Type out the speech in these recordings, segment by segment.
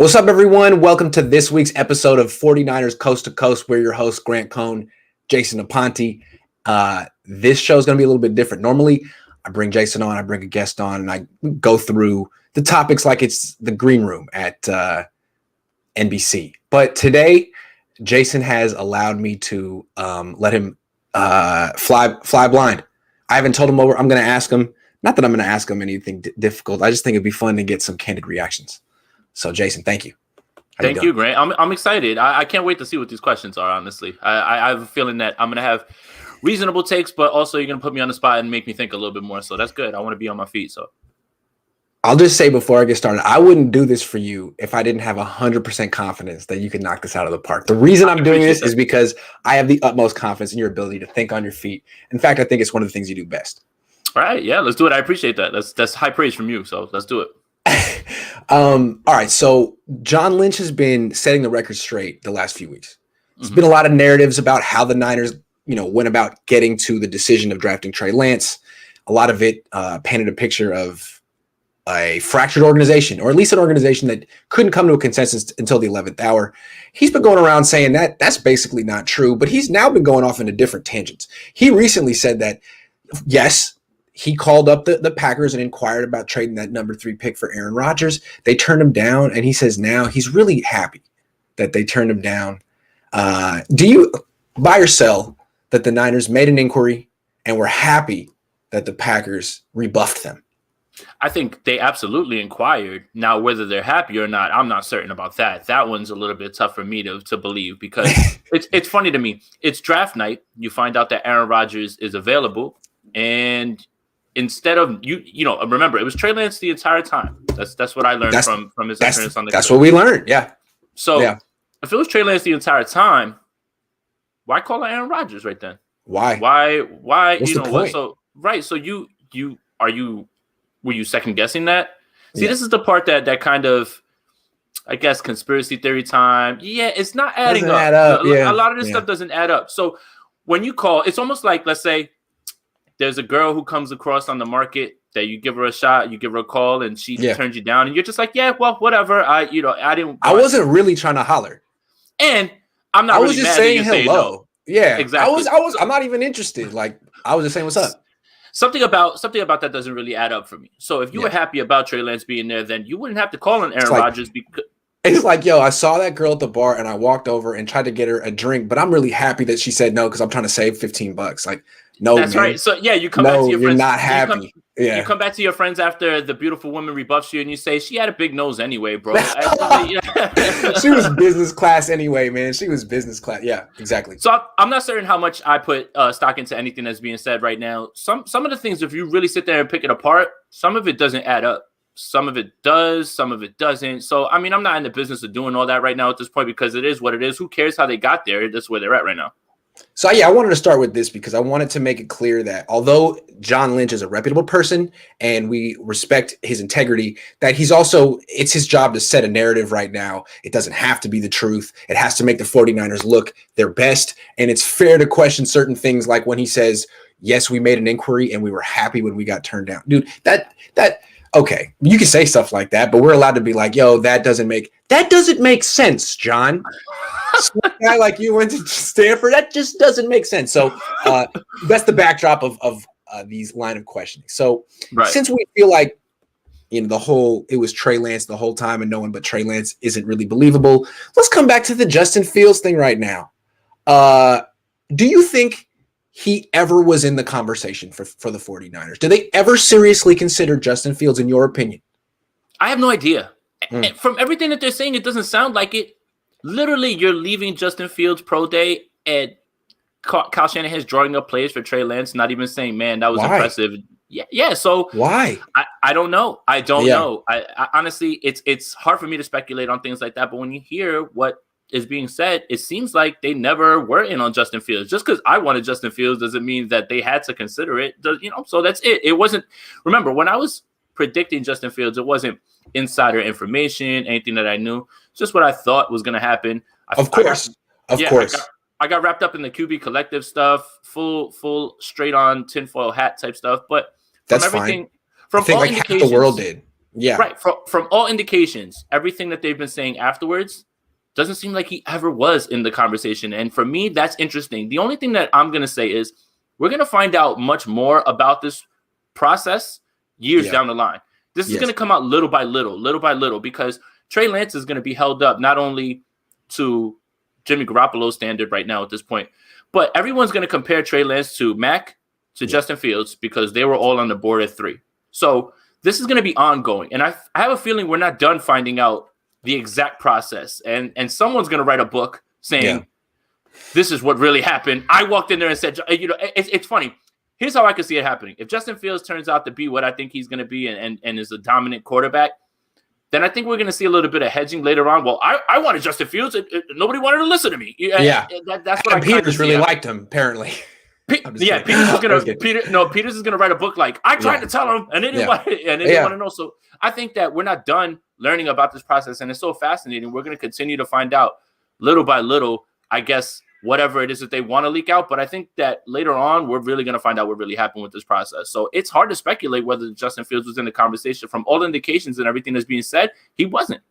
What's up, everyone? Welcome to this week's episode of 49ers Coast to Coast. We're your hosts, Grant Cohn, Jason Aponte. This show is going to be a little bit different. Normally, I bring Jason on, I bring a guest on, and I go through the topics like it's the green room at NBC. But today, Jason has allowed me to let him fly blind. I haven't told him over. I'm going to ask him. Not that I'm going to ask him anything difficult. I just think it'd be fun to get some candid reactions. So, Jason, thank you. Thank you, Grant. I'm excited. I can't wait to see what these questions are, honestly. I have a feeling that I'm going to have reasonable takes, but also you're going to put me on the spot and make me think a little bit more. So that's good. I want to be on my feet. So I'll just say before I get started, I wouldn't do this for you if I didn't have 100% confidence that you could knock this out of the park. The reason I'm doing this is because I have the utmost confidence in your ability to think on your feet. In fact, I think it's one of the things you do best. All right. Yeah, let's do it. I appreciate that. That's high praise from you. So let's do it. All right. So John Lynch has been setting the record straight the last few weeks. There's been a lot of narratives about how the Niners, went about getting to the decision of drafting Trey Lance. A lot of it painted a picture of a fractured organization, or at least an organization that couldn't come to a consensus until the 11th hour. He's been going around saying that that's basically not true, but he's now been going off into different tangents. He recently said that, yes, he called up the Packers and inquired about trading that number 3 pick for Aaron Rodgers. They turned him down, and he says now he's really happy that they turned him down. Do you buy or sell that the Niners made an inquiry and were happy that the Packers rebuffed them? I think they absolutely inquired. Now, whether they're happy or not, I'm not certain about that. That one's a little bit tough for me to believe because it's funny to me. It's draft night. You find out that Aaron Rodgers is available, and instead of remember it was Trey Lance the entire time. That's what I learned from his appearance on the. That's what we learned. Yeah. So if it was Trey Lance the entire time, why call it Aaron Rodgers right then? Why? What's the point? So right. So were you second guessing that? See, this is the part that kind of, I guess, conspiracy theory time. Yeah, it's not adding up. Add up. A lot of this stuff doesn't add up. So when you call, it's almost like, let's say there's a girl who comes across on the market that you give her a shot, you give her a call, and she turns you down, and you're just like, yeah, well, whatever. I didn't. I wasn't really trying to holler, and I'm not. I was really just mad saying that you hello. Say no. Yeah, exactly. I'm not even interested. Like I was just saying, what's up? Something about that doesn't really add up for me. So if you were happy about Trey Lance being there, then you wouldn't have to call on Aaron Rodgers because. It's like, yo, I saw that girl at the bar and I walked over and tried to get her a drink, but I'm really happy that she said no because I'm trying to save $15. Like, no, that's man. Right. So yeah, you come back to your friends. You're not happy. You come back to your friends after the beautiful woman rebuffs you, and you say she had a big nose anyway, bro. She was business class anyway, man. She was business class. Yeah, exactly. So I'm not certain how much I put stock into anything that's being said right now. Some of the things, if you really sit there and pick it apart, some of it doesn't add up. Some of it does, some of it doesn't. So, I mean, I'm not in the business of doing all that right now at this point because it is what it is. Who cares how they got there? That's where they're at right now. So, I wanted to start with this because I wanted to make it clear that although John Lynch is a reputable person and we respect his integrity, that it's his job to set a narrative right now. It doesn't have to be the truth. It has to make the 49ers look their best. And it's fair to question certain things like when he says, yes, we made an inquiry and we were happy when we got turned down. Dude, okay, you can say stuff like that, but we're allowed to be like, yo, that doesn't make sense, John. A guy like you went to Stanford, that just doesn't make sense. So that's the backdrop of these line of questioning. So since we feel like it was Trey Lance the whole time and no one but Trey Lance isn't really believable, let's come back to the Justin Fields thing right now. Do you think he ever was in the conversation for the 49ers? Did they ever seriously consider Justin Fields, in your opinion? I have no idea. From everything that they're saying, it doesn't sound like it. Literally, you're leaving Justin Fields' pro day and Kyle Shanahan's drawing up plays for Trey Lance, not even saying, man, that was impressive. Yeah. So why? I don't know. I don't know. I honestly, it's hard for me to speculate on things like that. But when you hear what is being said, it seems like they never were in on Justin Fields. Just because I wanted Justin Fields doesn't mean that they had to consider it. So that's it. It wasn't. Remember, when I was predicting Justin Fields, it wasn't insider information, anything that I knew. It's just what I thought was going to happen. Of course. I got wrapped up in the QB collective stuff, full straight on tinfoil hat type stuff. But that's fine. From I think all like half the world did. Yeah. Right. From all indications, everything that they've been saying afterwards doesn't seem like he ever was in the conversation. And for me, that's interesting. The only thing that I'm going to say is we're going to find out much more about this process years down the line. This is going to come out little by little, because Trey Lance is going to be held up not only to Jimmy Garoppolo's standard right now at this point, but everyone's going to compare Trey Lance to Mac, to Justin Fields, because they were all on the board at 3. So this is going to be ongoing. And I have a feeling we're not done finding out the exact process. And someone's going to write a book saying, this is what really happened. I walked in there and said, it's funny. Here's how I could see it happening. If Justin Fields turns out to be what I think he's going to be and is a dominant quarterback, then I think we're going to see a little bit of hedging later on. Well, I wanted Justin Fields. Nobody wanted to listen to me. That's what Peters really liked him, apparently. Peters is gonna write a book like I tried to tell him, and they didn't want to know. So I think that we're not done learning about this process, and it's so fascinating. We're gonna continue to find out little by little, I guess, whatever it is that they want to leak out. But I think that later on, we're really gonna find out what really happened with this process. So it's hard to speculate whether Justin Fields was in the conversation. From all indications and everything that's being said, he wasn't.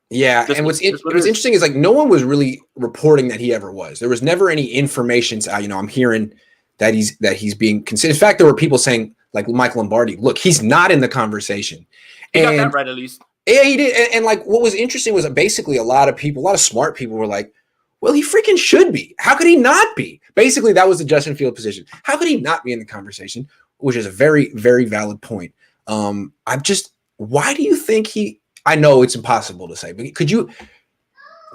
Yeah, and what's interesting is like no one was really reporting that he ever was. There was never any information. I'm hearing that he's being considered. In fact, there were people saying, like Mike Lombardi, look, he's not in the conversation. He got that right, at least. Yeah, he did. And like what was interesting was that basically a lot of smart people were like, well, he freaking should be. How could he not be? Basically, that was the Justin Field position. How could he not be in the conversation? Which is a very, very valid point. Why do you think I know it's impossible to say, but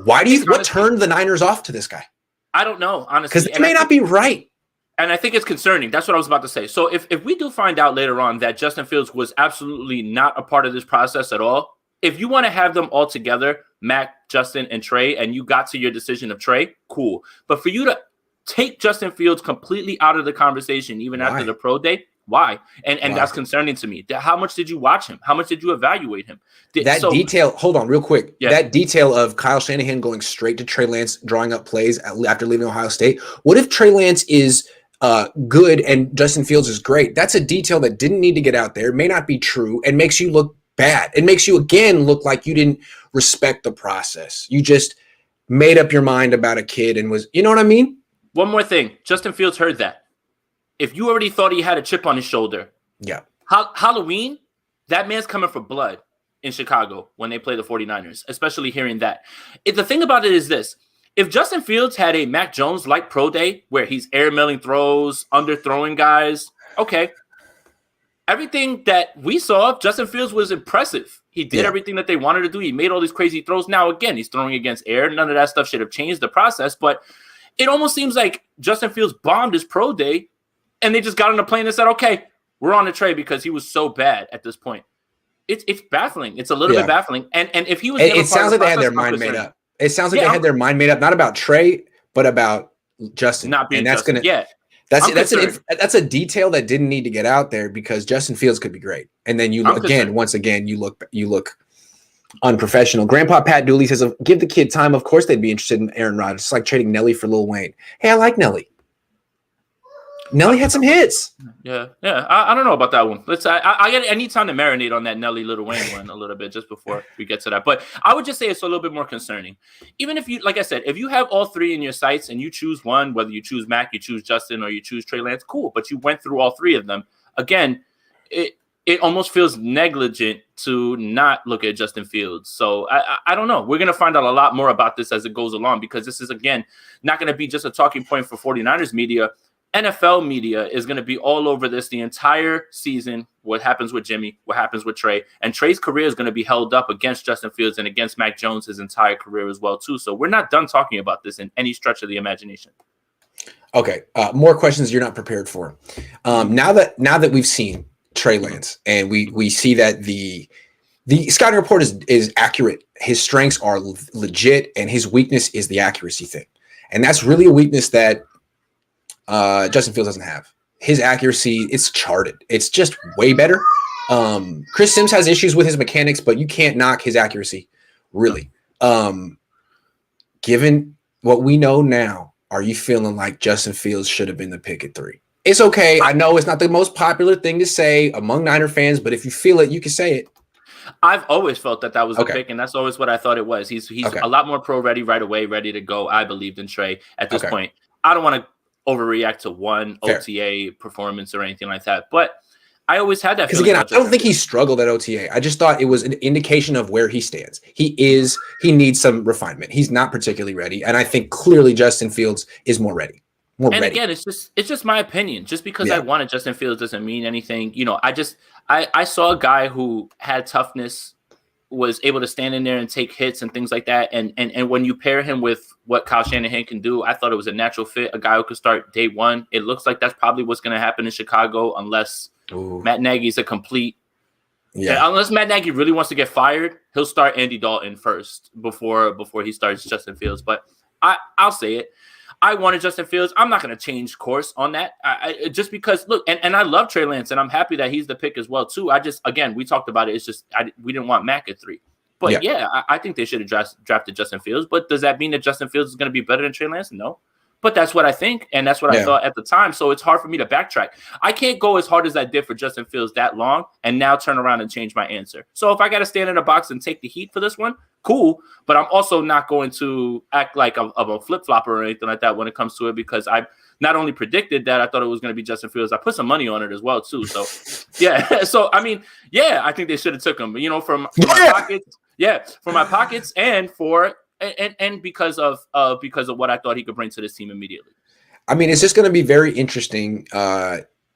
what turned the Niners off to this guy? I don't know, honestly. Because they may not be right. And I think it's concerning. That's what I was about to say. So if we do find out later on that Justin Fields was absolutely not a part of this process at all, if you want to have them all together, Mac, Justin, and Trey, and you got to your decision of Trey, cool. But for you to take Justin Fields completely out of the conversation, even after the pro day, why? And that's concerning to me. How much did you watch him? How much did you evaluate him? Detail, hold on real quick. Yeah. That detail of Kyle Shanahan going straight to Trey Lance, drawing up plays after leaving Ohio State. What if Trey Lance is good and Justin Fields is great? That's a detail that didn't need to get out there. It may not be true and makes you look bad. It makes you, again, look like you didn't respect the process. You just made up your mind about a kid and you know what I mean? One more thing. Justin Fields heard that. If you already thought he had a chip on his shoulder, Halloween, that man's coming for blood in Chicago when they play the 49ers, especially hearing that. The thing about it is this. If Justin Fields had a Mac Jones-like pro day where he's airmailing throws, underthrowing guys, okay. Everything that we saw, Justin Fields was impressive. He did everything that they wanted to do. He made all these crazy throws. Now, again, he's throwing against air. None of that stuff should have changed the process, but it almost seems like Justin Fields bombed his pro day and they just got on the plane and said, okay, we're on the Trey because he was so bad at this point. It's baffling. It's a little bit baffling. And if he was, it sounds like they had their mind made up. It sounds like they had their mind made up, not about Trey, but about Justin. Not being Justin. That's a detail that didn't need to get out there because Justin Fields could be great. And then once again, you look unprofessional. Grandpa Pat Dooley says, give the kid time. Of course they'd be interested in Aaron Rodgers. It's like trading Nelly for Lil Wayne. Hey, I like Nelly. Nelly had some hits. Yeah. I don't know about that one. I need time to marinate on that Nelly Lil Wayne one a little bit just before we get to that. But I would just say it's a little bit more concerning. Even if you, like I said, if you have all three in your sights and you choose one, whether you choose Mac, you choose Justin, or you choose Trey Lance, cool. But you went through all three of them. Again, it almost feels negligent to not look at Justin Fields. So I don't know. We're going to find out a lot more about this as it goes along because this is, again, not going to be just a talking point for 49ers media. NFL media is going to be all over this the entire season. What happens with Jimmy, what happens with Trey, and Trey's career is going to be held up against Justin Fields and against Mac Jones his entire career as well too. So we're not done talking about this in any stretch of the imagination. Okay, more questions you're not prepared for. Now that we've seen Trey Lance and we see that the scouting report is accurate, his strengths are legit, and his weakness is the accuracy thing, and that's really a weakness that Justin Fields doesn't have. His accuracy, it's charted. It's just way better. Chris Sims has issues with his mechanics, but you can't knock his accuracy, really. Given what we know now, are you feeling like Justin Fields should have been the pick at 3? It's okay. I know it's not the most popular thing to say among Niner fans, but if you feel it, you can say it. I've always felt that was the Okay. pick, and that's always what I thought it was. He's Okay. a lot more pro ready right away, ready to go. I believed in Trey at this Okay. point. I don't want to overreact to one Fair. OTA performance or anything like that, but I always had that because feeling. again, I don't think he struggled at OTA. I just thought it was an indication of where he stands. He needs some refinement. He's not particularly ready, and I think clearly Justin Fields is more ready. Again, it's just my opinion. Just because I wanted Justin Fields doesn't mean anything. You know, I saw a guy who had toughness, was able to stand in there and take hits and things like that. And when you pair him with what Kyle Shanahan can do, I thought it was a natural fit. A guy who could start day one. It looks like that's probably what's going to happen in Chicago unless Matt Nagy's a complete. Yeah, unless Matt Nagy really wants to get fired, he'll start Andy Dalton first before he starts Justin Fields. But I'll say it. I wanted Justin Fields. I'm not going to change course on that. Just because, look, and I love Trey Lance, and I'm happy that he's the pick as well, too. Again, we talked about it. It's just we didn't want Mac at 3. But, I think they should have drafted Justin Fields. But does that mean that Justin Fields is going to be better than Trey Lance? No. But that's what I think, and that's what I thought at the time. So it's hard for me to backtrack. I can't go as hard as I did for Justin Fields that long and now turn around and change my answer. So if I got to stand in a box and take the heat for this one, cool. But I'm also not going to act like I'm a flip-flopper or anything like that when it comes to it, because I not only predicted that I thought it was going to be Justin Fields, I put some money on it as well, too. So, So, I mean, I think they should have took him, you know, from my pockets. Yeah, for my pockets and for – and because of what I thought he could bring to this team immediately. I mean, it's just going to be very interesting.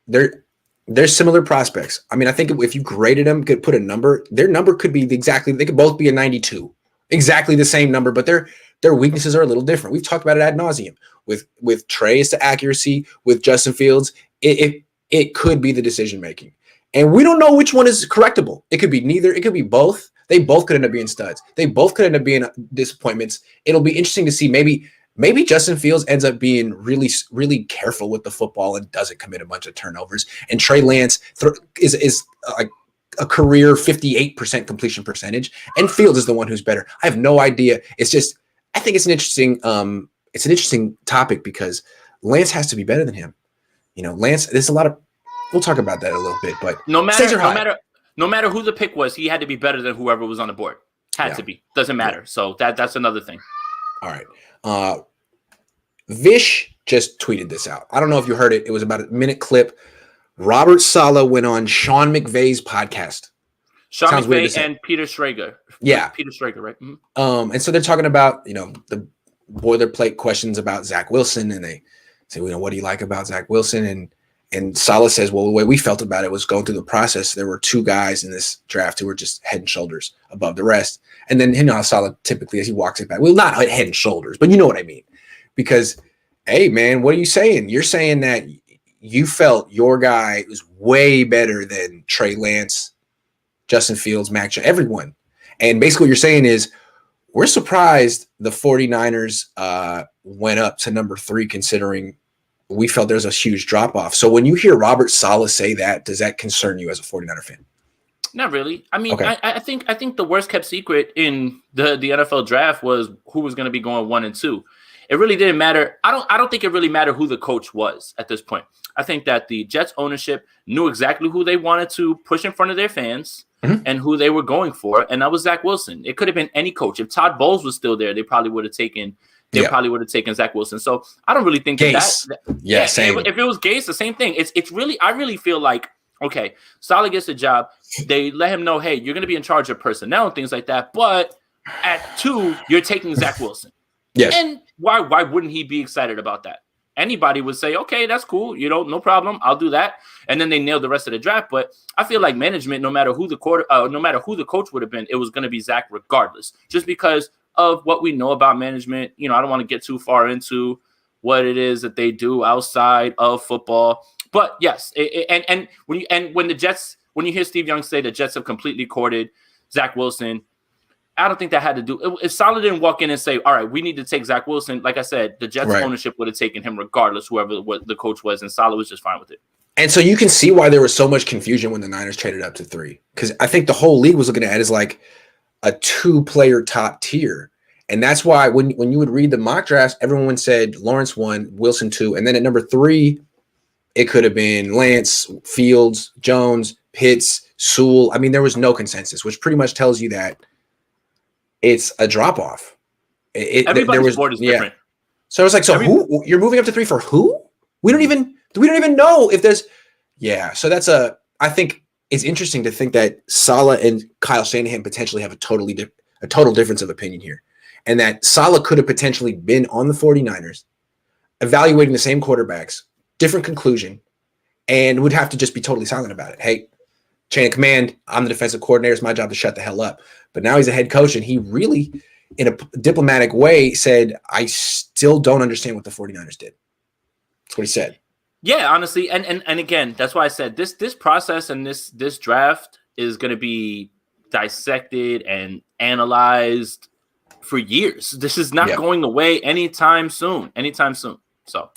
They're similar prospects. I mean, I think if you graded them, could put a number, their number could be they could both be a 92, exactly the same number, but their weaknesses are a little different. We've talked about it ad nauseum. With Trey, it's the accuracy. With Justin Fields, it could be the decision making, and we don't know which one is correctable. It could be neither. It could be both. They both could end up being studs. They both could end up being disappointments. It'll be interesting to see. Maybe Justin Fields ends up being really, really careful with the football and doesn't commit a bunch of turnovers. And Trey Lance is a career 58% completion percentage, and Fields is the one who's better. I have no idea. It's just, I think it's an interesting topic because Lance has to be better than him. You know, Lance. There's a lot of. We'll talk about that a little bit, but no matter who the pick was, he had to be better than whoever was on the board. Had to be. Doesn't matter. So that's another thing. All right. Vish just tweeted this out. I don't know if you heard it. It was about a minute clip. Robert Saleh went on Sean McVay's podcast. Sean McVay and Peter Schrager. Yeah. Peter Schrager, right? Mm-hmm. And so they're talking about, you know, the boilerplate questions about Zach Wilson, and they say, you know, what do you like about Zach Wilson? And Saleh says, well, the way we felt about it was going through the process. There were 2 guys in this draft who were just head and shoulders above the rest. And then, you know, Saleh typically, as he walks it back, well, not head and shoulders, but you know what I mean. Because, hey, man, what are you saying? You're saying that you felt your guy was way better than Trey Lance, Justin Fields, Mac Jones, everyone. And basically what you're saying is we're surprised the 49ers went up to number 3 considering we felt there's a huge drop-off. So when you hear Robert Saleh say that, does that concern you as a 49er fan? Not really. I mean, okay. I think the worst kept secret in the NFL draft was who was going to be going 1 and 2. It really didn't matter. I don't think it really mattered who the coach was at this point. I think that the Jets ownership knew exactly who they wanted to push in front of their fans and who they were going for, and that was Zach Wilson. It could have been any coach. If Todd Bowles was still there, they probably would have taken Zach Wilson. So I don't really think same. If it was Gase, the same thing. It's really, I really feel like, okay, Saleh gets the job. They let him know, hey, you're going to be in charge of personnel and things like that. But at 2, you're taking Zach Wilson. Yes. And why wouldn't he be excited about that? Anybody would say, okay, that's cool. You know, no problem. I'll do that. And then they nailed the rest of the draft. But I feel like management, no matter who the coach would have been, it was going to be Zach regardless, just because of what we know about management. You know, I don't want to get too far into what it is that they do outside of football. But yes, when you hear Steve Young say the Jets have completely courted Zach Wilson, I don't think that had to do. If Saleh didn't walk in and say, all right, we need to take Zach Wilson, like I said, the Jets ownership would have taken him regardless, whoever what the coach was, and Saleh was just fine with it. And so you can see why there was so much confusion when the Niners traded up to 3, because I think the whole league was looking at it as like a 2-player top tier. And that's why when you would read the mock drafts, everyone said Lawrence 1, Wilson 2, and then at number 3, it could have been Lance, Fields, Jones, Pitts, Sewell. I mean, there was no consensus, which pretty much tells you that it's a drop off. Everybody's board is different. So it's like, who you're moving up to 3 for who? We don't even know if there's. Yeah. So I think it's interesting to think that Saleh and Kyle Shanahan potentially have a total difference of opinion here. And that Saleh could have potentially been on the 49ers, evaluating the same quarterbacks, different conclusion, and would have to just be totally silent about it. Hey, chain of command, I'm the defensive coordinator. It's my job to shut the hell up. But now he's a head coach, and he really, in a diplomatic way, said, I still don't understand what the 49ers did. That's what he said. Yeah, honestly. And again, that's why I said this process and this draft is going to be dissected and analyzed for years. This is not going away anytime soon. So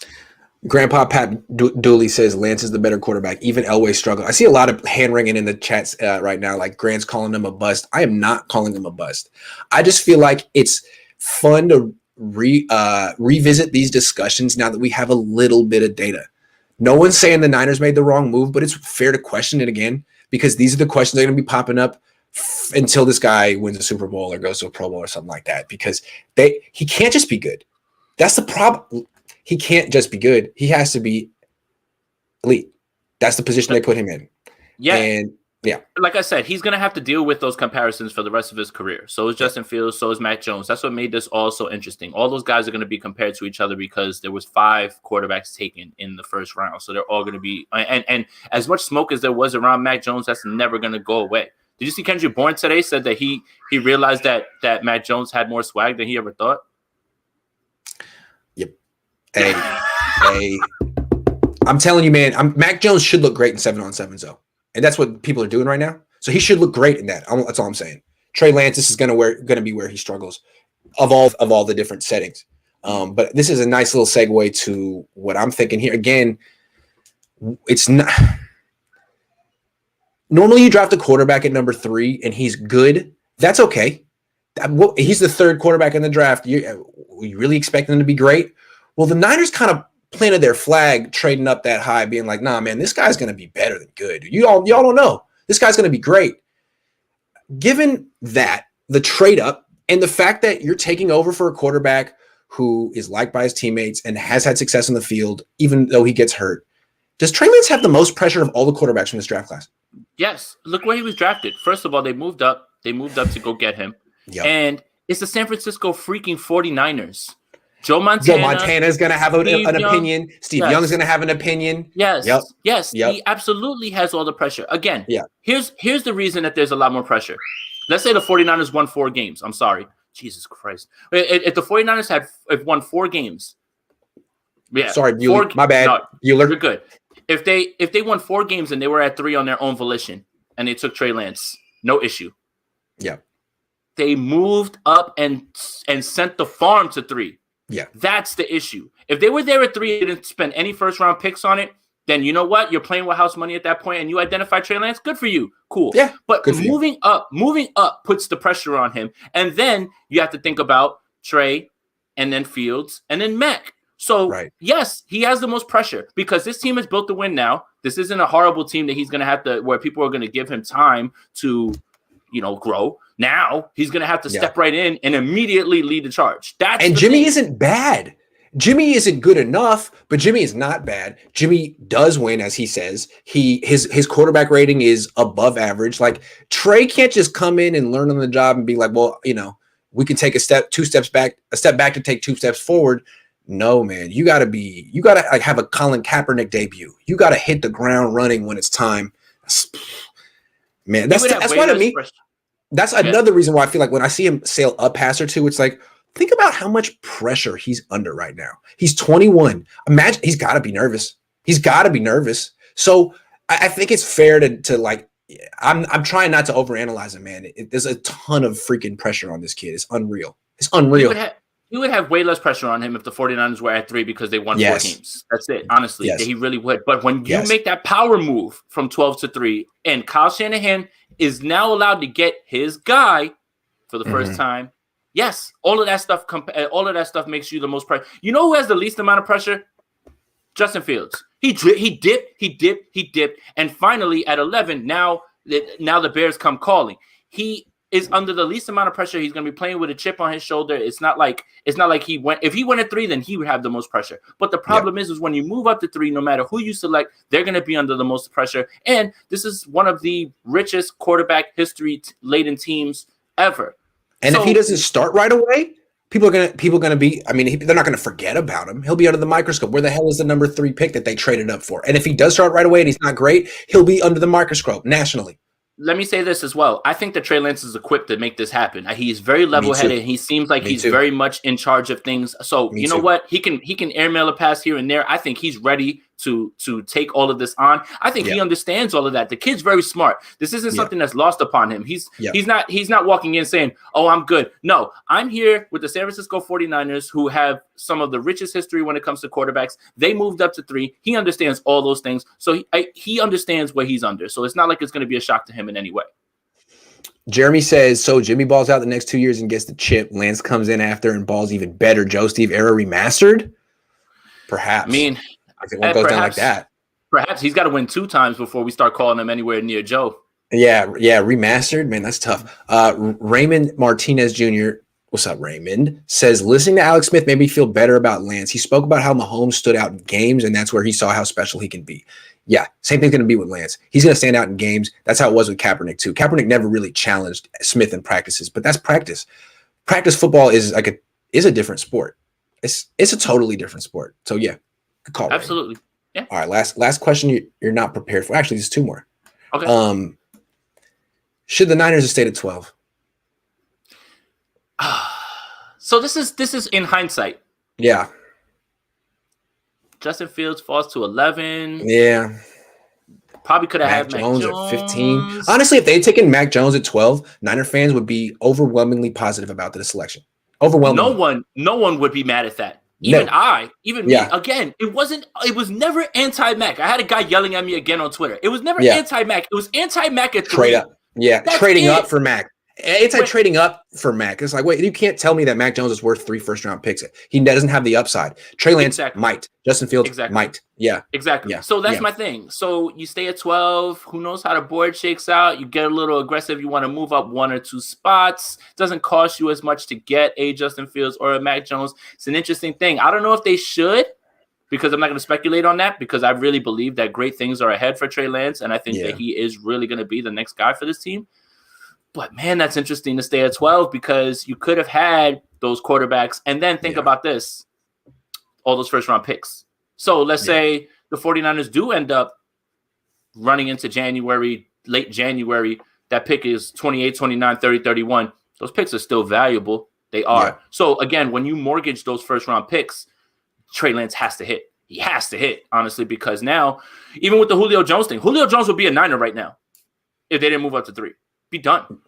Grandpa Pat Dooley says Lance is the better quarterback. Even Elway struggled. I see a lot of hand wringing in the chats right now, like Grant's calling him a bust. I am not calling him a bust. I just feel like it's fun to revisit these discussions now that we have a little bit of data. No one's saying the Niners made the wrong move, but it's fair to question it again because these are the questions that are going to be popping up until this guy wins a Super Bowl or goes to a Pro Bowl or something like that, because he can't just be good. That's the problem. He can't just be good. He has to be elite. That's the position they put him in. Yeah. And like I said, he's going to have to deal with those comparisons for the rest of his career. So is Justin Fields. So is Mac Jones. That's what made this all so interesting. All those guys are going to be compared to each other because there was 5 quarterbacks taken in the first round. So they're all going to be and as much smoke as there was around Mac Jones, that's never going to go away. Did you see Kendrick Bourne today said that he realized that Mac Jones had more swag than he ever thought? Yep. Hey, I'm telling you, man, Mac Jones should look great in 7-on-7 zone. And that's what people are doing right now. So he should look great in that. That's all I'm saying. Trey Lance, this is going to be where he struggles of all the different settings. But this is a nice little segue to what I'm thinking here. Again, it's not normally you draft a quarterback at number 3 and he's good. That's okay. He's the 3rd quarterback in the draft. You really expect him to be great? Well, the Niners kind of planted their flag trading up that high, being like, nah, man, this guy's going to be better than good. Y'all don't know. This guy's going to be great. Given that, the trade up, and the fact that you're taking over for a quarterback who is liked by his teammates and has had success in the field, even though he gets hurt, does Trey Lance have the most pressure of all the quarterbacks from this draft class? Yes. Look where he was drafted. First of all, they moved up. They moved up to go get him. Yep. And it's the San Francisco freaking 49ers. Joe Montana is going to have an opinion. Steve Young's going to have an opinion. Yes. Yep. Yes. Yep. He absolutely has all the pressure. Again, here's the reason that there's a lot more pressure. Let's say the 49ers won 4 games. I'm sorry. Jesus Christ. If the 49ers had won 4 games. Yeah. Sorry, Bueller. My bad. No, Bueller. You're good. If they won 4 games and they were at 3 on their own volition and they took Trey Lance, no issue. Yeah. They moved up and sent the farm to 3. Yeah, that's the issue. If they were there at 3 and didn't spend any first-round picks on it, then you know what? You're playing with house money at that point, and you identify Trey Lance. Good for you. Cool. Yeah, but moving up puts the pressure on him. And then you have to think about Trey and then Fields and then Mac. So, yes, he has the most pressure because this team is built to win now. This isn't a horrible team that he's going to have to – where people are going to give him time to, grow. Now he's going to have to step right in and immediately lead the charge. And Jimmy isn't bad. Jimmy isn't good enough, but Jimmy is not bad. Jimmy does win, as he says. His quarterback rating is above average. Like Trey can't just come in and learn on the job and be like, well, we can take a step back to take 2 steps forward. No, man, you got to like have a Colin Kaepernick debut. You got to hit the ground running when it's time. Man, that's what I mean. That's another reason why I feel like when I see him sail a pass or 2, it's like, think about how much pressure he's under right now. He's 21. Imagine he's got to be nervous. So I think it's fair to like. I'm trying not to overanalyze him, man. There's a ton of freaking pressure on this kid. It's unreal. He would have way less pressure on him if the 49ers were at 3 because they won 4 games. That's it. Honestly, he really would. But when you make that power move from 12 to 3, and Kyle Shanahan is now allowed to get his guy for the first time. Yes, all of that stuff makes you the most pressure. You know who has the least amount of pressure? Justin Fields. He dipped, and finally at 11, now Now the Bears come calling. He is under the least amount of pressure. He's going to be playing with a chip on his shoulder. It's not like he went. If he went at 3, then he would have the most pressure. But the problem is when you move up to 3, no matter who you select, they're going to be under the most pressure. And this is one of the richest quarterback history laden teams ever. And if he doesn't start right away, people are gonna be. I mean, they're not gonna forget about him. He'll be under the microscope. Where the hell is the number 3 pick that they traded up for? And if he does start right away and he's not great, he'll be under the microscope nationally. Let me say this as well. I think that Trey Lance is equipped to make this happen. He's very level-headed. He seems like he's very much in charge of things. So you know what? He can airmail a pass here and there. I think he's ready to take all of this on. I think he understands all of that. The kid's very smart. This isn't something that's lost upon him. He's not walking in saying, "Oh, I'm good." No, I'm here with the San Francisco 49ers, who have some of the richest history when it comes to quarterbacks. They moved up to 3. He understands all those things. So he understands what he's under. So it's not like it's going to be a shock to him in any way. Jeremy says, so Jimmy balls out the next 2 years and gets the chip. Lance comes in after and balls even better. Joe Steve era remastered? Perhaps. I mean, if it goes down like that. Perhaps he's got to win 2 times before we start calling him anywhere near Joe. Yeah, remastered. Man, that's tough. Raymond Martinez Jr., what's up, Raymond? Says, listening to Alex Smith made me feel better about Lance. He spoke about how Mahomes stood out in games, and that's where he saw how special he can be. Yeah, same thing's going to be with Lance. He's going to stand out in games. That's how it was with Kaepernick, too. Kaepernick never really challenged Smith in practices, but that's practice. Practice football is a different sport. It's a totally different sport. So, yeah, good call. Absolutely. Raymond. Yeah. All right, last question you're not prepared for. Actually, there's 2 more. Okay. Should the Niners have stayed at 12? So this is in hindsight. Yeah. Justin Fields falls to 11. Yeah. Probably could have had Mac Jones at 15. Honestly, if they had taken Mac Jones at 12, Niner fans would be overwhelmingly positive about the selection. Overwhelmingly. No one would be mad at that. Even me. Again, it was never anti-Mac. I had a guy yelling at me again on Twitter. It was never anti-Mac. It was anti-Mac at 3. Trade up. Yeah, trading up for Mac. Trading up for Mac. It's like, wait, you can't tell me that Mac Jones is worth 3 first-round picks. He doesn't have the upside. Trey Lance might. Justin Fields might. Yeah. Exactly. Yeah. So that's my thing. So you stay at 12. Who knows how the board shakes out? You get a little aggressive. You want to move up 1 or 2 spots. It doesn't cost you as much to get a Justin Fields or a Mac Jones. It's an interesting thing. I don't know if they should, because I'm not going to speculate on that, because I really believe that great things are ahead for Trey Lance, and I think that he is really going to be the next guy for this team. But, man, that's interesting to stay at 12, because you could have had those quarterbacks. And then think about this, all those first-round picks. So let's say the 49ers do end up running into January, late January. That pick is 28, 29, 30, 31. Those picks are still valuable. They are. Yeah. So, again, when you mortgage those first-round picks, Trey Lance has to hit. He has to hit, honestly, because now, even with the Julio Jones thing, Julio Jones would be a Niner right now if they didn't move up to 3. Be done.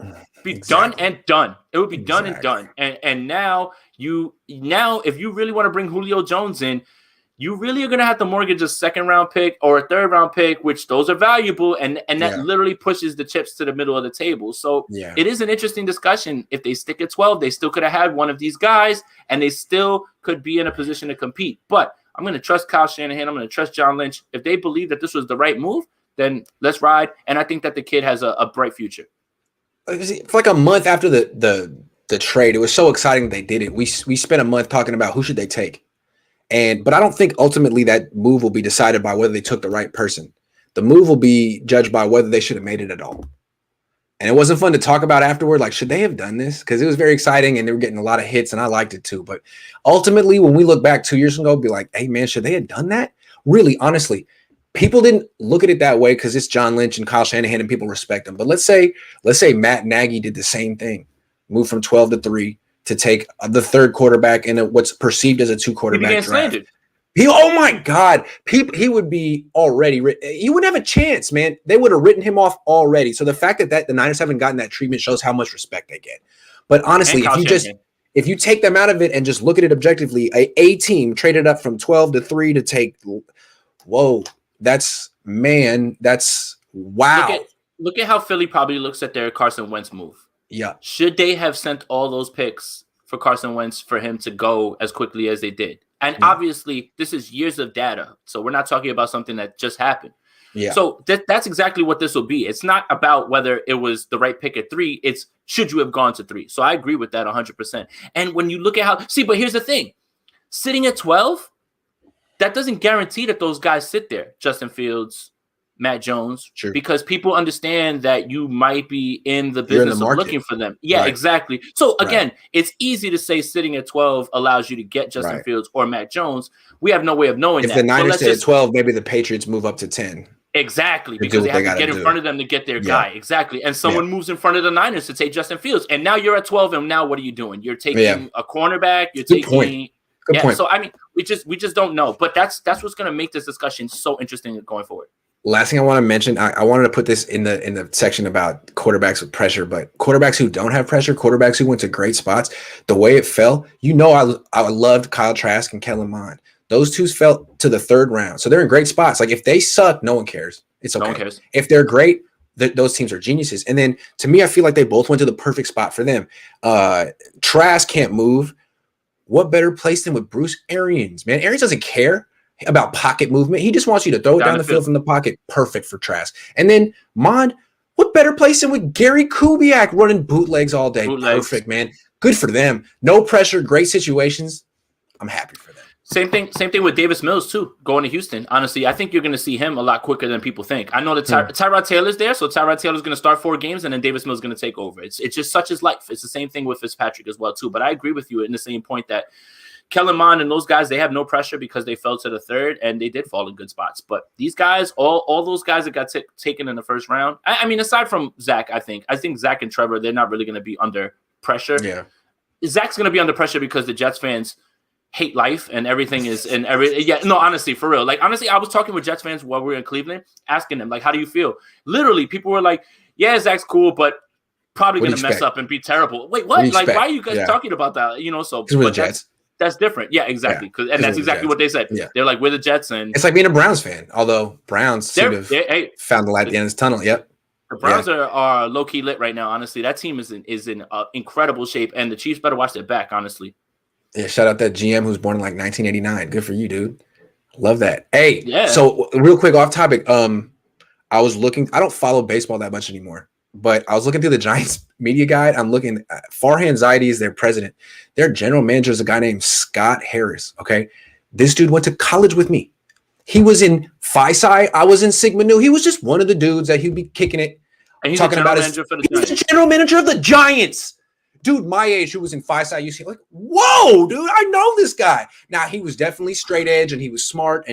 Be done and done. It would be done and done. And now if you really want to bring Julio Jones in, you really are going to have to mortgage a 2nd-round pick or a 3rd-round pick, which those are valuable, and that literally pushes the chips to the middle of the table. So it is an interesting discussion. If they stick at 12, they still could have had one of these guys, and they still could be in a position to compete. But I'm going to trust Kyle Shanahan. I'm going to trust John Lynch. If they believe that this was the right move, then let's ride. And I think that the kid has a bright future. For like a month after the trade, it was so exciting they did it. We spent a month talking about who should they take, but I don't think ultimately that move will be decided by whether they took the right person. The move will be judged by whether they should have made it at all. And it wasn't fun to talk about afterward. Like, should they have done this? Because it was very exciting and they were getting a lot of hits, and I liked it too. But ultimately, when we look back 2 years ago, be like, hey man, should they have done that? Really, honestly. People didn't look at it that way because it's John Lynch and Kyle Shanahan and people respect them. But let's say Matt Nagy did the same thing, moved from 12 to 3 to take the 3rd quarterback in what's perceived as a 2-quarterback draft. Oh my God, he would be already. He wouldn't have a chance, man. They would have written him off already. So the fact that the Niners haven't gotten that treatment shows how much respect they get. But honestly, if you take them out of it and just look at it objectively, a team traded up from 12 to 3 to take, whoa. That's wow. Look at how Philly probably looks at their Carson Wentz move. Yeah. Should they have sent all those picks for Carson Wentz for him to go as quickly as they did? And obviously, this is years of data. So we're not talking about something that just happened. Yeah. So that's exactly what this will be. It's not about whether it was the right pick at 3. It's should you have gone to 3. So I agree with that 100%. And when you look at but here's the thing. Sitting at 12, that doesn't guarantee that those guys sit there. Justin Fields, Matt Jones, because people understand that you might be in the business of looking for them. Yeah, exactly. So again, it's easy to say sitting at 12 allows you to get Justin Fields or Matt Jones. We have no way of knowing that. If the Niners sit at 12, maybe the Patriots move up to 10. Exactly, because they have to get in front of them to get their guy. Exactly. And someone moves in front of the Niners to take Justin Fields. And now you're at 12, and now what are you doing? You're taking a cornerback. You're taking Good point. So I mean, we just don't know. But that's what's going to make this discussion so interesting going forward. Last thing I want to mention, I wanted to put this in the section about quarterbacks with pressure, but quarterbacks who don't have pressure, quarterbacks who went to great spots, the way it fell, I loved Kyle Trask and Kellen Mond. Those two fell to the 3rd round. So they're in great spots. Like if they suck, no one cares. It's okay. No one cares. If they're great, those teams are geniuses. And then to me, I feel like they both went to the perfect spot for them. Trask can't move. What better place than with Bruce Arians, man? Arians doesn't care about pocket movement. He just wants you to throw it down the field from the pocket. Perfect for Trask. And then Mond, what better place than with Gary Kubiak running bootlegs all day? Perfect, man. Good for them. No pressure, great situations. I'm happy for them. Same thing with Davis Mills too, going to Houston. Honestly, I think you're going to see him a lot quicker than people think. I know that Tyrod Taylor's there, so Tyrod Taylor's going to start 4 games, and then Davis Mills is going to take over. It's just such his life. It's the same thing with Fitzpatrick as well too. But I agree with you in the same point that Kellen Mond and those guys, they have no pressure because they fell to the 3rd, and they did fall in good spots. But these guys, all those guys that got taken in the 1st round, I mean, aside from Zach, I think Zach and Trevor, they're not really going to be under pressure. Yeah, Zach's going to be under pressure because the Jets fans hate life and everything is honestly, for real. Like, honestly, I was talking with Jets fans while we were in Cleveland, asking them, like, how do you feel? Literally, people were like, yeah, Zach's cool, but probably going to mess up and be terrible. Wait, what? Like, why are you guys talking about that? So we're the Jets. That's different. Yeah, exactly. And that's exactly what they said. Yeah. They're like, we're the Jets. And it's like being a Browns fan, although Browns seem to have found the light at the end of this tunnel. Yep. The Browns are low-key lit right now, honestly. That team is in incredible shape, and the Chiefs better watch their back, honestly. Yeah, shout out that GM who's born in like 1989. Good for you, dude. Love that. Hey, so real quick off topic. I was looking. I don't follow baseball that much anymore, but I was looking through the Giants media guide. I'm looking. Farhan Zaidi is their president. Their general manager is a guy named Scott Harris. Okay, this dude went to college with me. He was in Phi Psi. I was in Sigma Nu. He was just one of the dudes that he'd be kicking it. And he's talking about he was the general manager of the Giants. Dude, my age, who was in Phi Psi UC, like, whoa, dude, I know this guy. Now, he was definitely straight edge and he was smart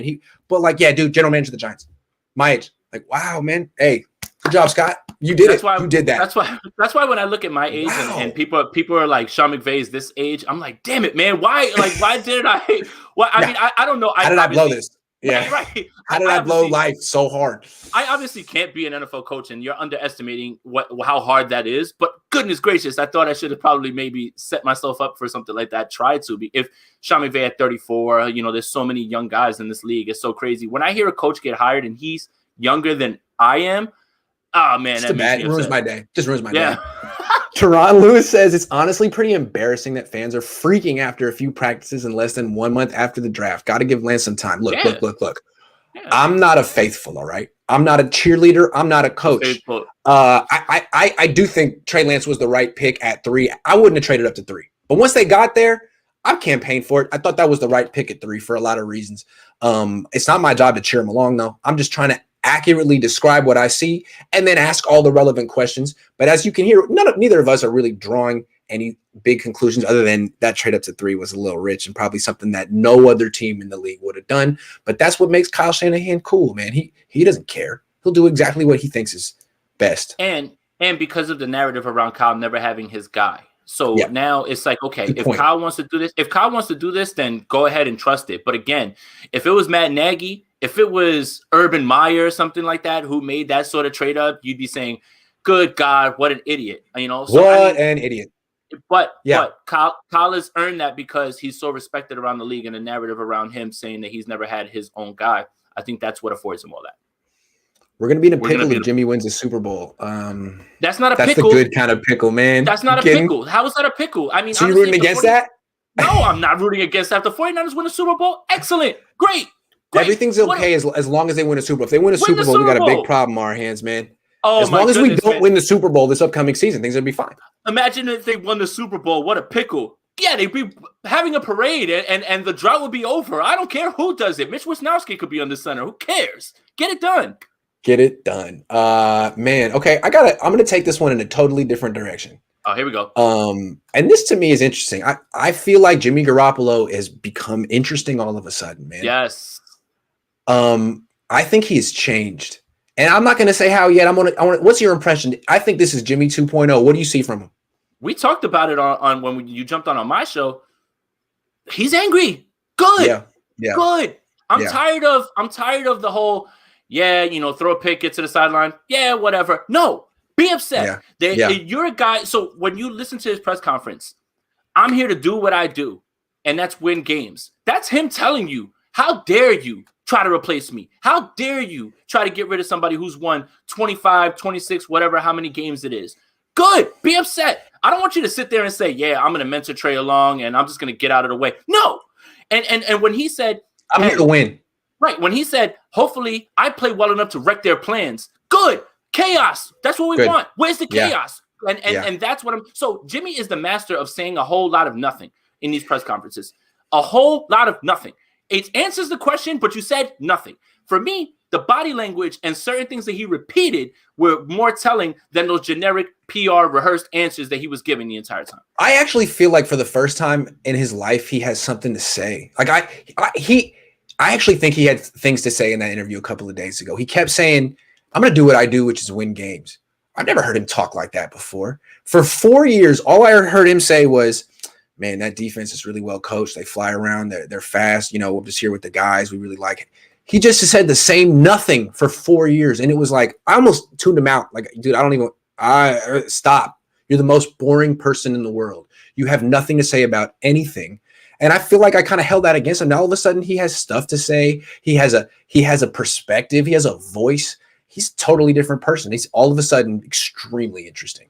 but like, yeah, dude, general manager of the Giants. My age, like, wow, man. Hey, good job, Scott. You did it. You did that. That's why when I look at my age and people are like, Sean McVay's this age, I'm like, damn it, man. Why? Like, why did I? Well, I mean, I don't know. How did I blow this? Yeah. Right. How did I blow life so hard? I obviously can't be an NFL coach, and you're underestimating how hard that is. But goodness gracious, I thought I should have probably maybe set myself up for something like that. Tried to be. If Sean McVay at 34, there's so many young guys in this league. It's so crazy. When I hear a coach get hired and he's younger than I am, oh man, it ruins my day. Just ruins my day. Teron Lewis says it's honestly pretty embarrassing that fans are freaking after a few practices in less than 1 month after the draft. Got to give Lance some time. Look. Yeah. I'm not a faithful, all right? I'm not a cheerleader. I'm not a coach. I do think Trey Lance was the right pick at 3. I wouldn't have traded up to 3. But once they got there, I campaigned for it. I thought that was the right pick at 3 for a lot of reasons. It's not my job to cheer him along, though. I'm just trying to accurately describe what I see and then ask all the relevant questions. But as you can hear, neither of us are really drawing any big conclusions other than that trade up to 3 was a little rich and probably something that no other team in the league would have done. But that's what makes Kyle Shanahan cool, man. He doesn't care. He'll do exactly what he thinks is best. And because of the narrative around Kyle never having his guy. So now it's like, okay, if Kyle wants to do this, then go ahead and trust it. But again, if it was Matt Nagy, if it was Urban Meyer or something like that who made that sort of trade up, you'd be saying, good God, what an idiot. An idiot. But Kyle has earned that because he's so respected around the league and the narrative around him saying that he's never had his own guy. I think that's what affords him all that. We're going to be in a pickle if Jimmy wins the Super Bowl. That's not a pickle. That's the good kind of pickle, man. That's not a pickle. How is that a pickle? I mean, so you're rooting against that? No, I'm not rooting against that. If the 49ers win the Super Bowl, excellent. Great. Great. Everything's okay as long as they win a Super Bowl. If they win a Super Bowl, we got a big problem on our hands, man. Oh, as long as we don't win the Super Bowl this upcoming season, things will be fine. Imagine if they won the Super Bowl. What a pickle. Yeah, they'd be having a parade and the drought would be over. I don't care who does it. Mitch Wisnowski could be on the center. Who cares? Get it done. Get it done. Man, okay. I'm gonna take this one in a totally different direction. Oh, here we go. And this to me is interesting. I feel like Jimmy Garoppolo has become interesting all of a sudden, man. Yes. I think he's changed. And I'm not gonna say how yet. I want what's your impression? I think this is Jimmy 2.0. What do you see from him? We talked about it on when you jumped on my show. He's angry. Good. Yeah. Good. I'm tired of the whole, throw a pick, get to the sideline. Yeah, whatever. No, be upset. You're a guy. So when you listen to his press conference, I'm here to do what I do, and that's win games. That's him telling you, how dare you try to replace me? How dare you try to get rid of somebody who's won 25, 26, whatever, how many games it is. Good. Be upset. I don't want you to sit there and say, yeah, I'm going to mentor Trey along and I'm just going to get out of the way. No. And when he said, I'm here to win. Right. When he said, hopefully I play well enough to wreck their plans. Good. Chaos. That's what we want. Where's the chaos? And that's what so Jimmy is the master of saying a whole lot of nothing in these press conferences. A whole lot of nothing. It answers the question, but you said nothing. For me, the body language and certain things that he repeated were more telling than those generic PR rehearsed answers that he was giving the entire time. I actually feel like for the first time in his life, he has something to say. Like I actually think he had things to say in that interview a couple of days ago. He kept saying, I'm going to do what I do, which is win games. I've never heard him talk like that before. For 4 years, all I heard him say was, man, that defense is really well coached. They fly around. They're fast. We're just here with the guys. We really like it. He just said the same nothing for 4 years. And it was like, I almost tuned him out. Like, dude, stop. You're the most boring person in the world. You have nothing to say about anything. And I feel like I kind of held that against him. Now all of a sudden he has stuff to say. He has a perspective. He has a voice. He's a totally different person. He's all of a sudden extremely interesting.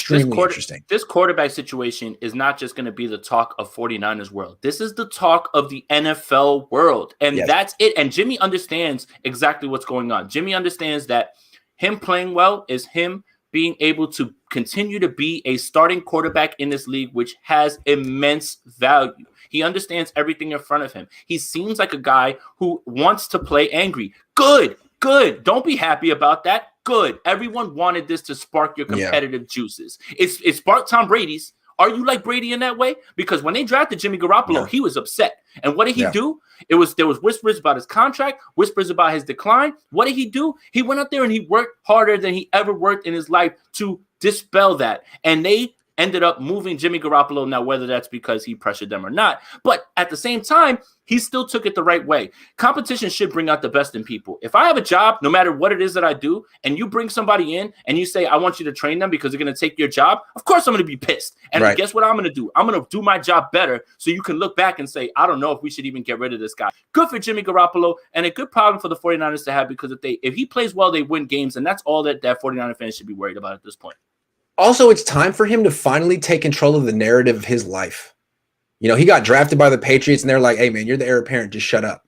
Interesting. This quarterback situation is not just going to be the talk of 49ers world. This is the talk of the NFL world. And that's it. And Jimmy understands exactly what's going on. Jimmy understands that him playing well is him being able to continue to be a starting quarterback in this league, which has immense value. He understands everything in front of him. He seems like a guy who wants to play angry. Good. Don't be happy about that. Good. Everyone wanted this to spark your competitive juices. It sparked Tom Brady's. Are you like Brady in that way? Because when they drafted Jimmy Garoppolo, he was upset. And what did he do? There was whispers about his contract, whispers about his decline. What did he do? He went out there and he worked harder than he ever worked in his life to dispel that. And they ended up moving Jimmy Garoppolo. Now, whether that's because he pressured them or not, but at the same time, he still took it the right way. Competition should bring out the best in people. If I have a job, no matter what it is that I do, and you bring somebody in and you say, I want you to train them because they're going to take your job, of course I'm going to be pissed. And guess what I'm going to do? I'm going to do my job better so you can look back and say, I don't know if we should even get rid of this guy. Good for Jimmy Garoppolo and a good problem for the 49ers to have, because if he plays well, they win games, and that's all that 49er fans should be worried about at this point. Also, it's time for him to finally take control of the narrative of his life. He got drafted by the Patriots, and they're like, hey, man, you're the heir apparent. Just shut up.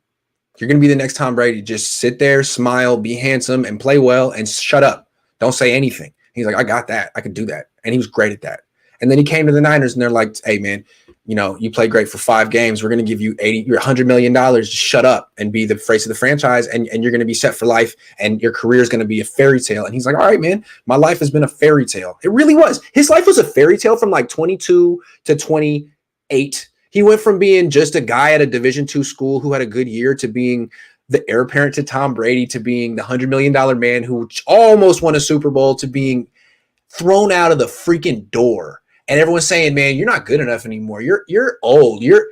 You're going to be the next Tom Brady. Just sit there, smile, be handsome, and play well, and shut up. Don't say anything. He's like, I got that. I can do that. And he was great at that. And then he came to the Niners, and they're like, hey, man, you played great for 5 games. We're going to give you $100 million. Just shut up and be the face of the franchise, and you're going to be set for life, and your career is going to be a fairy tale. And he's like, all right, man, my life has been a fairy tale. It really was. His life was a fairy tale from like 22 to 28. He went from being just a guy at a Division II school who had a good year to being the heir apparent to Tom Brady, to being the $100 million man who almost won a Super Bowl, to being thrown out of the freaking door. And everyone's saying, man, you're not good enough anymore. You're old. You're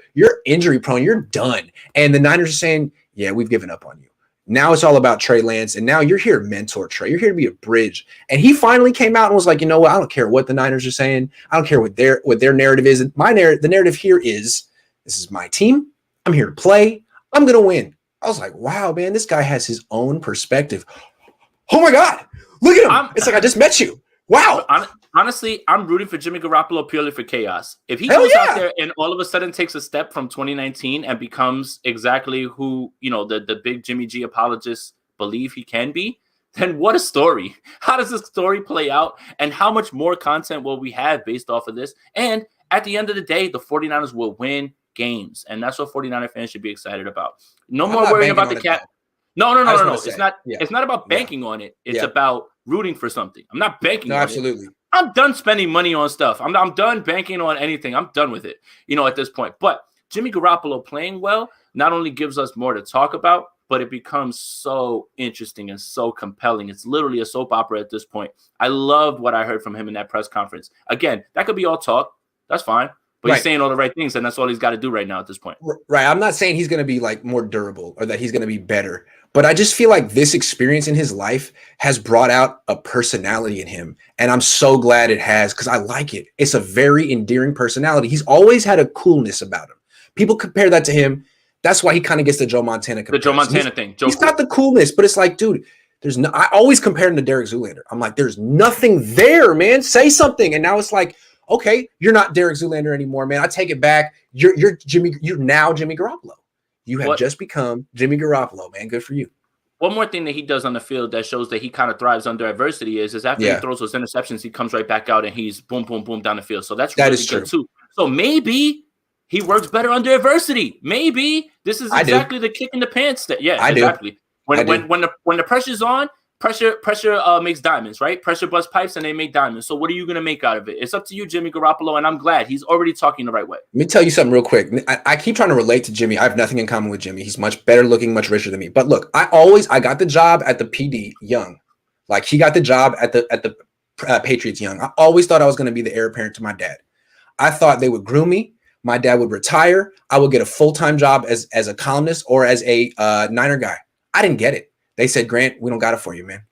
injury prone. You're done. And the Niners are saying, yeah, we've given up on you. Now it's all about Trey Lance. And now you're here to mentor Trey. You're here to be a bridge. And he finally came out and was like, you know what? I don't care what the Niners are saying. I don't care what their narrative is. The narrative here is, this is my team. I'm here to play. I'm going to win. I was like, wow, man, this guy has his own perspective. Oh my God. Look at him. It's like, I just met you. Wow. Honestly, I'm rooting for Jimmy Garoppolo purely for chaos. If he Hell goes yeah. out there and all of a sudden takes a step from 2019 and becomes exactly who, the big Jimmy G apologists believe he can be, then what a story. How does this story play out? And how much more content will we have based off of this? And at the end of the day, the 49ers will win games. And that's what 49er fans should be excited about. No more worrying about the cap. No. It's not about banking on it. It's about rooting for something. I'm not banking on absolutely. it. I'm done spending money on stuff. I'm done banking on anything. I'm done with it, at this point. But Jimmy Garoppolo playing well not only gives us more to talk about, but it becomes so interesting and so compelling. It's literally a soap opera at this point. I loved what I heard from him in that press conference. Again, that could be all talk. That's fine. But he's saying all the right things, and that's all he's got to do right now at this point. Right. I'm not saying he's going to be like more durable or that he's going to be better, but I just feel like this experience in his life has brought out a personality in him. And I'm so glad it has, because I like it. It's a very endearing personality. He's always had a coolness about him. People compare that to him. That's why he kind of gets the Joe Montana comparison. The Joe Montana thing. He's got the coolness, but it's like, dude, I always compare him to Derek Zoolander. I'm like, there's nothing there, man. Say something. And now it's like, okay, you're not Derek Zoolander anymore, man. I take it back. You're now Jimmy Garoppolo. You have just become Jimmy Garoppolo, man. Good for you. One more thing that he does on the field that shows that he kind of thrives under adversity is after he throws those interceptions, he comes right back out and he's boom, boom, boom down the field. So that really good too. So maybe he works better under adversity. Maybe this is exactly the kick in the pants. Exactly. When the pressure's on, pressure makes diamonds, right? Pressure busts pipes and they make diamonds. So what are you going to make out of it? It's up to you, Jimmy Garoppolo, and I'm glad he's already talking the right way. Let me tell you something real quick. I keep trying to relate to Jimmy. I have nothing in common with Jimmy. He's much better looking, much richer than me. But look, I got the job at the PD young. Like he got the job at the Patriots young. I always thought I was going to be the heir apparent to my dad. I thought they would groom me. My dad would retire. I would get a full-time job as a columnist or as a Niner guy. I didn't get it. They said, Grant, we don't got it for you, man.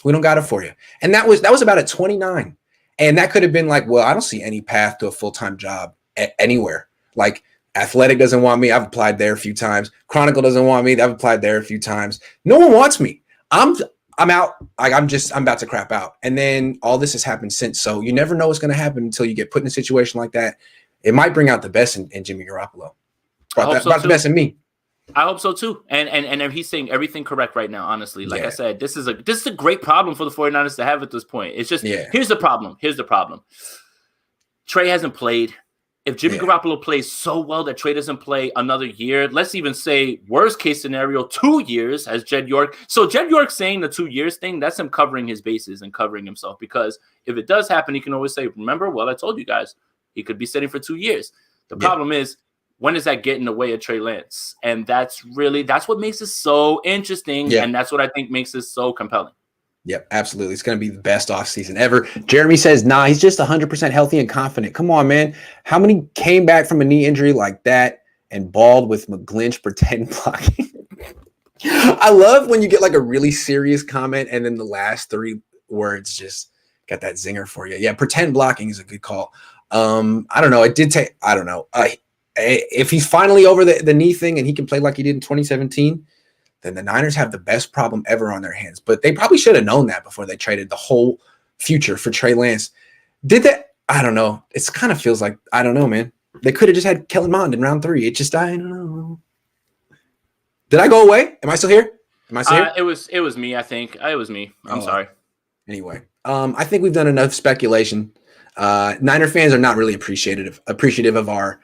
We don't got it for you. And that was about at 29. And that could have been like, well, I don't see any path to a full-time job anywhere. Like Athletic doesn't want me. I've applied there a few times. Chronicle doesn't want me. I've applied there a few times. No one wants me. I'm out. Like I'm about to crap out. And then all this has happened since. So you never know what's going to happen until you get put in a situation like that. It might bring out the best in Jimmy Garoppolo. About the best in me. I hope so too. And he's saying everything correct right now, honestly. Like I said, this is a great problem for the 49ers to have at this point. It's just here's the problem. Trey hasn't played. If Jimmy Garoppolo plays so well that Trey doesn't play another year, let's even say worst case scenario, 2 years as Jed York. So Jed York saying the 2 years thing, that's him covering his bases and covering himself. Because if it does happen, he can always say, remember, well, I told you guys, he could be sitting for 2 years. The problem is, when does that get in the way of Trey Lance? And that's what makes it so interesting. And that's what I think makes it so compelling. Yep, absolutely. It's going to be the best offseason ever. Jeremy says, nah, he's just 100% healthy and confident. Come on, man. How many came back from a knee injury like that and balled with McGlinch pretend blocking? I love when you get like a really serious comment and then the last 3 words just got that zinger for you. Yeah, pretend blocking is a good call. I don't know. It did take, I don't know. If he's finally over the knee thing and he can play like he did in 2017, then the Niners have the best problem ever on their hands. But they probably should have known that before they traded the whole future for Trey Lance. Did that? I don't know. It kind of feels like, I don't know, man. They could have just had Kellen Mond in round 3. It just, I don't know. Did I go away? Am I still here? Here? It was me, I think. It was me. I'm sorry. Anyway, I think we've done enough speculation. Niner fans are not really appreciative of our.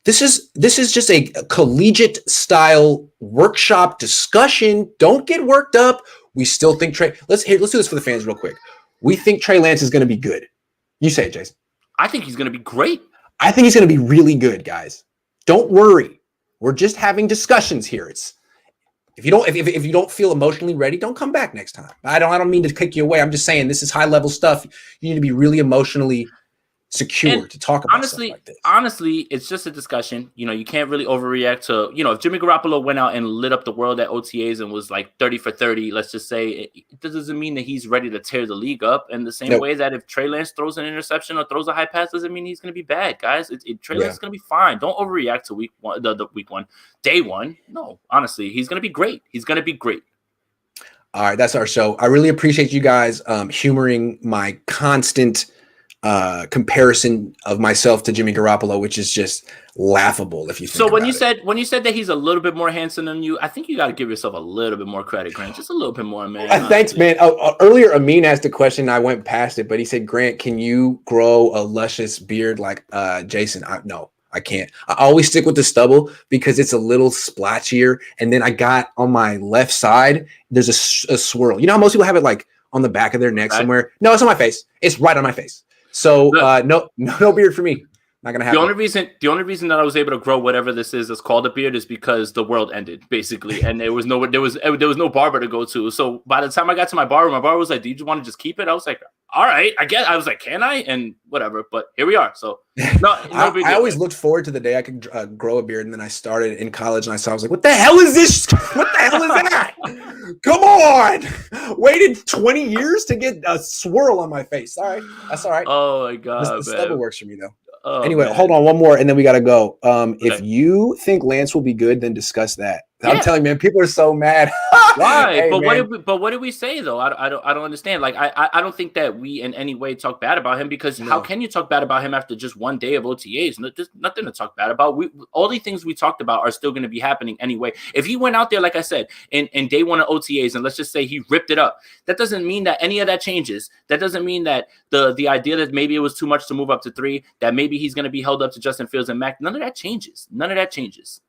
This is just a collegiate style workshop discussion. Don't get worked up. We still think let's do this for the fans real quick. We think Trey Lance is going to be good. You say it, Jason. I think he's going to be great. I think he's going to be really good, guys. Don't worry. We're just having discussions here. It's if you don't feel emotionally ready, don't come back next time. I don't mean to kick you away. I'm just saying this is high level stuff. You need to be really emotionally secure to talk about stuff like this. Honestly, it's just a discussion. You can't really overreact to, if Jimmy Garoppolo went out and lit up the world at OTAs and was like 30 for 30, let's just say, it doesn't mean that he's ready to tear the league up. In the same way that if Trey Lance throws an interception or throws a high pass, doesn't mean he's going to be bad, guys. Trey Lance is going to be fine. Don't overreact to week one, day one. No, honestly, he's going to be great. He's going to be great. All right, that's our show. I really appreciate you guys humoring my constant comparison of myself to Jimmy Garoppolo, which is just laughable if you think about it. When you said that he's a little bit more handsome than you, I think you got to give yourself a little bit more credit, Grant. Just a little bit more, man. Thanks, man. Earlier, Amin asked a question. I went past it, but he said, Grant, can you grow a luscious beard like Jason? No, I can't. I always stick with the stubble because it's a little splotchier. And then I got on my left side, there's a swirl. You know how most people have it like on the back of their neck somewhere? No, it's on my face. It's right on my face. So no beard for me. Not gonna happen. The only reason that I was able to grow whatever this is that's called a beard is because the world ended basically, and there was no barber to go to. So by the time I got to my barber was like, "Do you want to just keep it?" I was like, "All right, I guess." I was like, "Can I?" And whatever. But here we are. So I always looked forward to the day I could grow a beard, and then I started in college, and I was like, "What the hell is this? What the hell is that? Come on!" Waited 20 years to get a swirl on my face. All right, that's all right. Oh my god, the stubble works for me though. Oh, anyway, man. Hold on, one more, and then we got to go. If you think Lance will be good, then discuss that. I'm telling you, man, people are so mad. Why? Hey, but what did we say though? I don't understand. Like I don't think that we in any way talk bad about him because how can you talk bad about him after just one day of OTAs? There's nothing to talk bad about. All the things we talked about are still going to be happening anyway. If he went out there, like I said, in day one of OTAs, and let's just say he ripped it up, that doesn't mean that any of that changes. That doesn't mean that the idea that maybe it was too much to move up to 3, that maybe he's going to be held up to Justin Fields and Mac. None of that changes.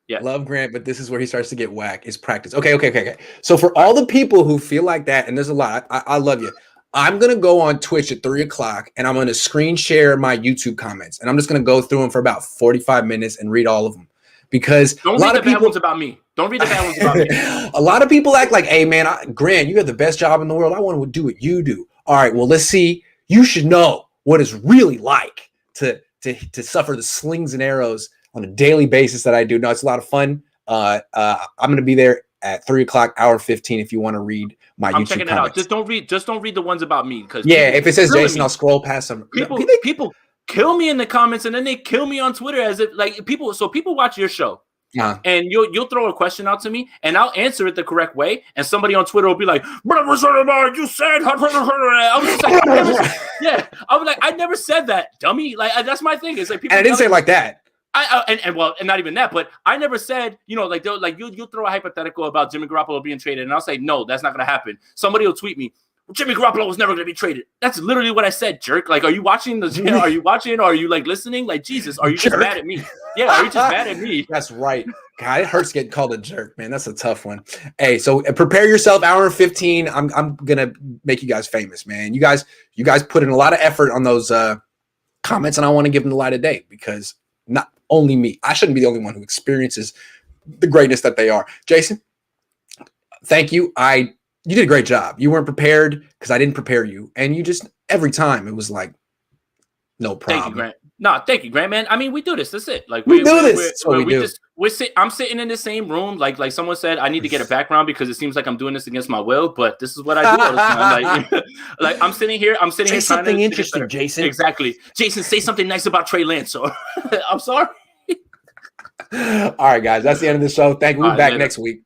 Yeah. Love Grant, but this is where he starts to get whack is practice. Okay. So for all the people who feel like that, and there's a lot, I love you. I'm going to go on Twitch at 3:00 and I'm going to screen share my YouTube comments. And I'm just going to go through them for about 45 minutes and read all of them. Because don't read the bad ones about me. Don't read the bad ones about me. A lot of people act like, hey, man, Grant, you have the best job in the world. I want to do what you do. All right, well, let's see. You should know what it's really like to suffer the slings and arrows on a daily basis that I do. No, it's a lot of fun. I'm going to be there at 3:00, hour 15. If you want to read my YouTube checking comments. it out. Just don't read the ones about me because if it says Jason, I'll scroll past them. People kill me in the comments and then they kill me on Twitter as if like people. So people watch your show. And you'll throw a question out to me and I'll answer it the correct way. And somebody on Twitter will be like, you said, I was just like, I was like, I never said that, dummy. Like that's my thing. It's like people. And I didn't say it like that. And not even that, but I never said, like you'll throw a hypothetical about Jimmy Garoppolo being traded, and I'll say no, that's not gonna happen. Somebody will tweet me, Jimmy Garoppolo was never gonna be traded. That's literally what I said, jerk. Like, are you watching Are you watching? Or are you like listening? Like, Jesus, are you just mad at me? Yeah, are you just mad at me? That's right. God, it hurts getting called a jerk, man. That's a tough one. Hey, so prepare yourself. Hour 15. I'm gonna make you guys famous, man. You guys put in a lot of effort on those comments, and I want to give them the light of day because not only me. I shouldn't be the only one who experiences the greatness that they are. Jason, thank you. You did a great job. You weren't prepared because I didn't prepare you. And you just, every time it was like, no problem. Thank you, Grant. No, thank you, Grant, man. I mean, we do this. That's it. Like we do this. That's what we do. I'm sitting in the same room. Like someone said, I need to get a background because it seems like I'm doing this against my will, but this is what I do all the time. Like I'm sitting here say something interesting, Jason. Exactly. Jason, say something nice about Trey Lance. Or I'm sorry. All right, guys. That's the end of the show. Thank you. We'll be back next week.